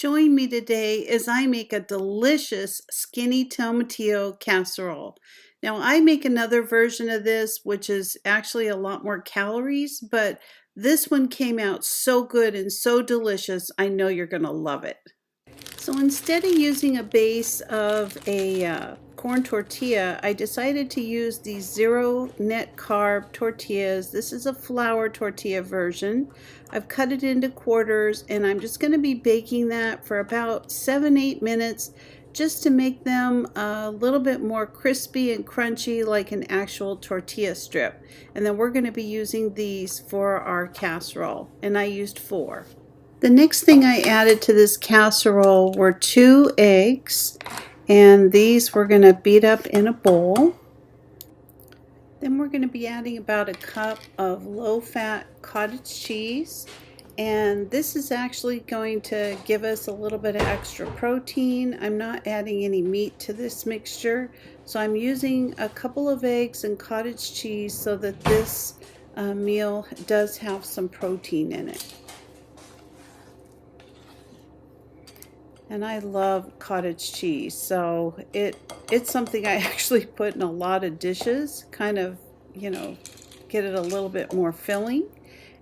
Join me today as I make a delicious skinny tomatillo casserole. Now, I make another version of this, which is actually a lot more calories, but this one came out so good and so delicious, I know you're going to love it. So instead of using a base of a corn tortilla, I decided to use these zero net carb tortillas. This is a flour tortilla version. I've cut it into quarters and I'm just going to be baking that for about 7-8 minutes just to make them a little bit more crispy and crunchy like an actual tortilla strip. And then we're going to be using these for our casserole, and I used 4. The next thing I added to this casserole were 2 eggs, and these we're going to beat up in a bowl. Then we're going to be adding about a cup of low-fat cottage cheese, and this is actually going to give us a little bit of extra protein. I'm not adding any meat to this mixture, so I'm using a couple of eggs and cottage cheese so that this meal does have some protein in it. And I love cottage cheese, so it's something I actually put in a lot of dishes, kind of, get it a little bit more filling.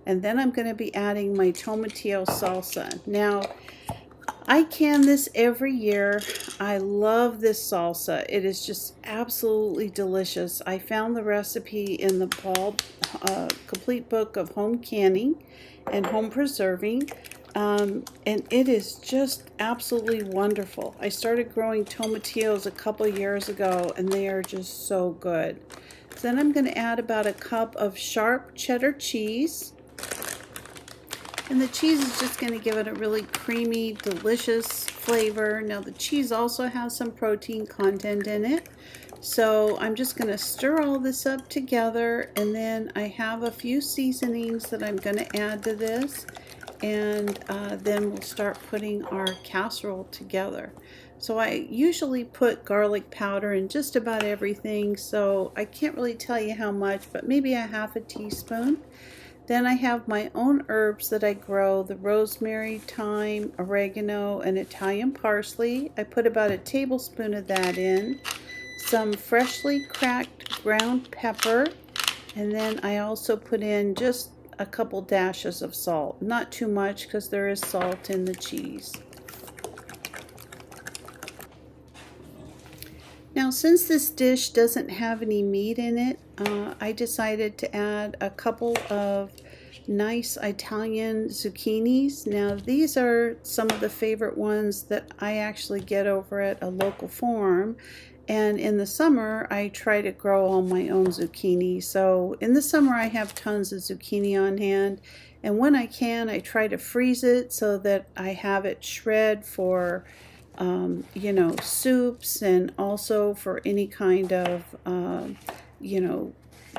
And then I'm going to be adding my tomatillo salsa. Now, I can this every year. I love this salsa. It is just absolutely delicious. I found the recipe in the complete book of home canning and home preserving. And it is just absolutely wonderful. I started growing tomatillos a couple years ago and they are just so good. So then I'm going to add about a cup of sharp cheddar cheese. And the cheese is just going to give it a really creamy, delicious flavor. Now the cheese also has some protein content in it. So I'm just going to stir all this up together, and then I have a few seasonings that I'm going to add to this. And then we'll start putting our casserole together. So I usually put garlic powder in just about everything, so I can't really tell you how much, but maybe a half a teaspoon. Then I have my own herbs that I grow, the rosemary, thyme, oregano, and Italian parsley. I put about a tablespoon of that in, some freshly cracked ground pepper, and then I also put in just a couple dashes of salt. Not too much because there is salt in the cheese. Now, since this dish doesn't have any meat in it, I decided to add a couple of nice Italian zucchinis. Now, these are some of the favorite ones that I actually get over at a local farm. And in the summer, I try to grow all my own zucchini. So in the summer, I have tons of zucchini on hand. And when I can, I try to freeze it so that I have it shred for, soups, and also for any kind of,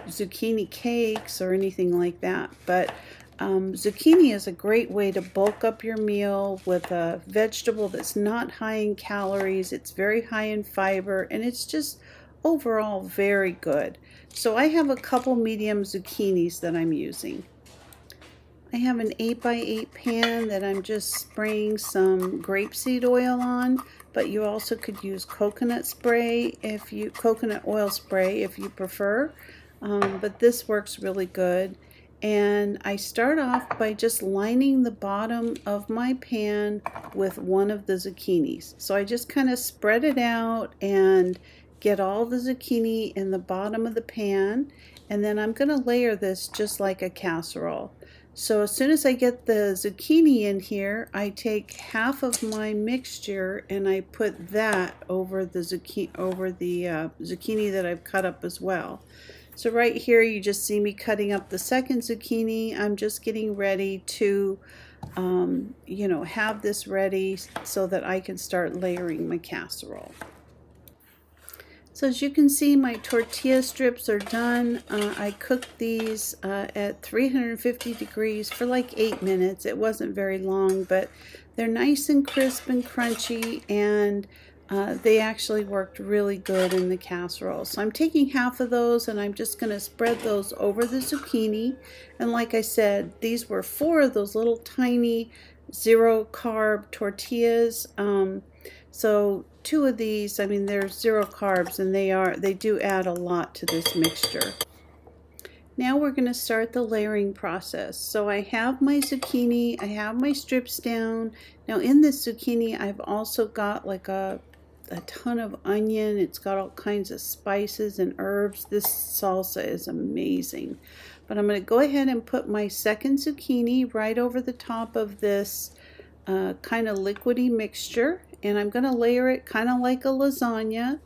zucchini cakes or anything like that. But zucchini is a great way to bulk up your meal with a vegetable that's not high in calories. It's very high in fiber, and it's just overall very good. So I have a couple medium zucchinis that I'm using. I have an 8x8 pan that I'm just spraying some grapeseed oil on, but you also could use coconut oil spray if you prefer. But this works really good. And I start off by just lining the bottom of my pan with one of the zucchinis. So I just kind of spread it out and get all the zucchini in the bottom of the pan. And then I'm going to layer this just like a casserole. So as soon as I get the zucchini in here, I take half of my mixture and I put that over the zucchini that I've cut up as well. So right here you just see me cutting up the second zucchini. I'm just getting ready to, have this ready so that I can start layering my casserole. So as you can see, my tortilla strips are done. I cooked these at 350 degrees for like 8 minutes. It wasn't very long, but they're nice and crisp and crunchy, and they actually worked really good in the casserole. So I'm taking half of those and I'm just going to spread those over the zucchini. And like I said, these were 4 of those little tiny zero carb tortillas. So two of these, I mean, they're zero carbs, and they do add a lot to this mixture. Now we're going to start the layering process. So I have my zucchini, I have my strips down. Now in this zucchini, I've also got like a ton of onion. It's got all kinds of spices and herbs. This salsa is amazing. But I'm going to go ahead and put my second zucchini right over the top of this kind of liquidy mixture. And I'm going to layer it kind of like a lasagna.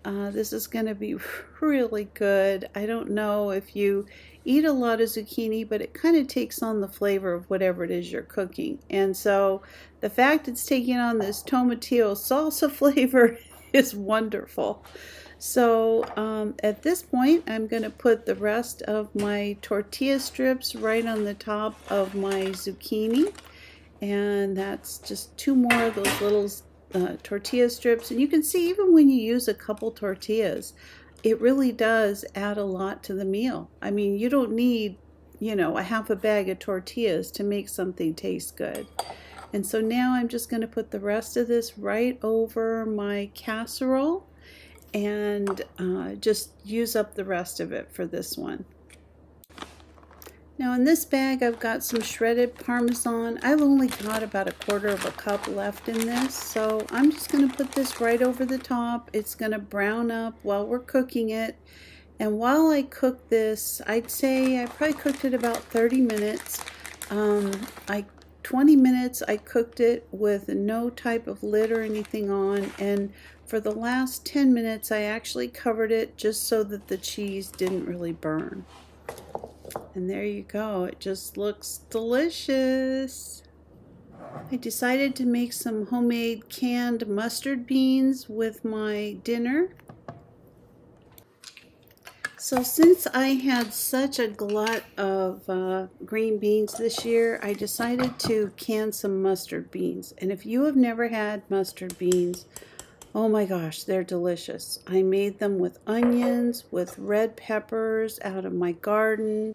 This is going to be really good. I don't know if you eat a lot of zucchini, but it kind of takes on the flavor of whatever it is you're cooking. And so the fact it's taking on this tomatillo salsa flavor is wonderful. So at this point, I'm going to put the rest of my tortilla strips right on the top of my zucchini. And that's just two more of those little tortilla strips. And you can see, even when you use a couple tortillas, it really does add a lot to the meal. I mean, you don't need, a half a bag of tortillas to make something taste good. And so now I'm just going to put the rest of this right over my casserole and just use up the rest of it for this one. Now in this bag I've got some shredded parmesan. I've only got about 1/4 cup left in this, so I'm just going to put this right over the top. It's going to brown up while we're cooking it. And while I cook this, I'd say I probably cooked it about 30 minutes. 20 minutes I cooked it with no type of lid or anything on, and for the last 10 minutes I actually covered it just so that the cheese didn't really burn. And there you go, it just looks delicious. I decided to make some homemade canned mustard beans with my dinner. So since I had such a glut of green beans this year, I decided to can some mustard beans. And if you have never had mustard beans, oh my gosh, they're delicious. I made them with onions, with red peppers out of my garden.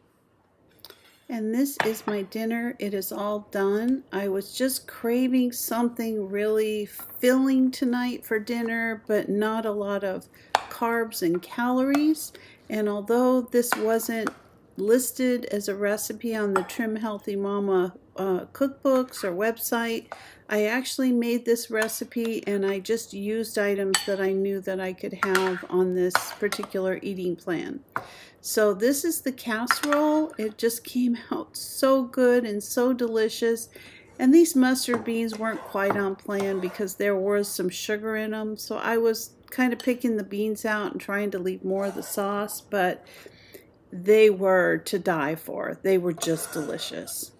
And this is my dinner. It is all done. I was just craving something really filling tonight for dinner, but not a lot of carbs and calories. And although this wasn't listed as a recipe on the Trim Healthy Mama cookbooks or website, I actually made this recipe and I just used items that I knew that I could have on this particular eating plan. So this is the casserole. It just came out so good and so delicious. And these mustard beans weren't quite on plan because there was some sugar in them. So I was kind of picking the beans out and trying to leave more of the sauce, but they were to die for. They were just delicious.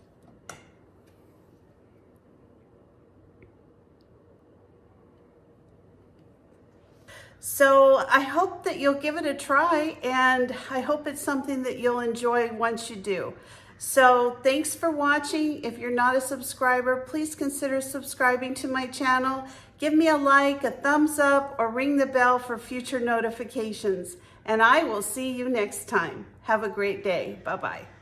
So I hope that you'll give it a try, and I hope it's something that you'll enjoy once you do. So thanks for watching. If you're not a subscriber, please consider subscribing to my channel. Give me a like, a thumbs up, or ring the bell for future notifications. And I will see you next time. Have a great day. Bye-bye.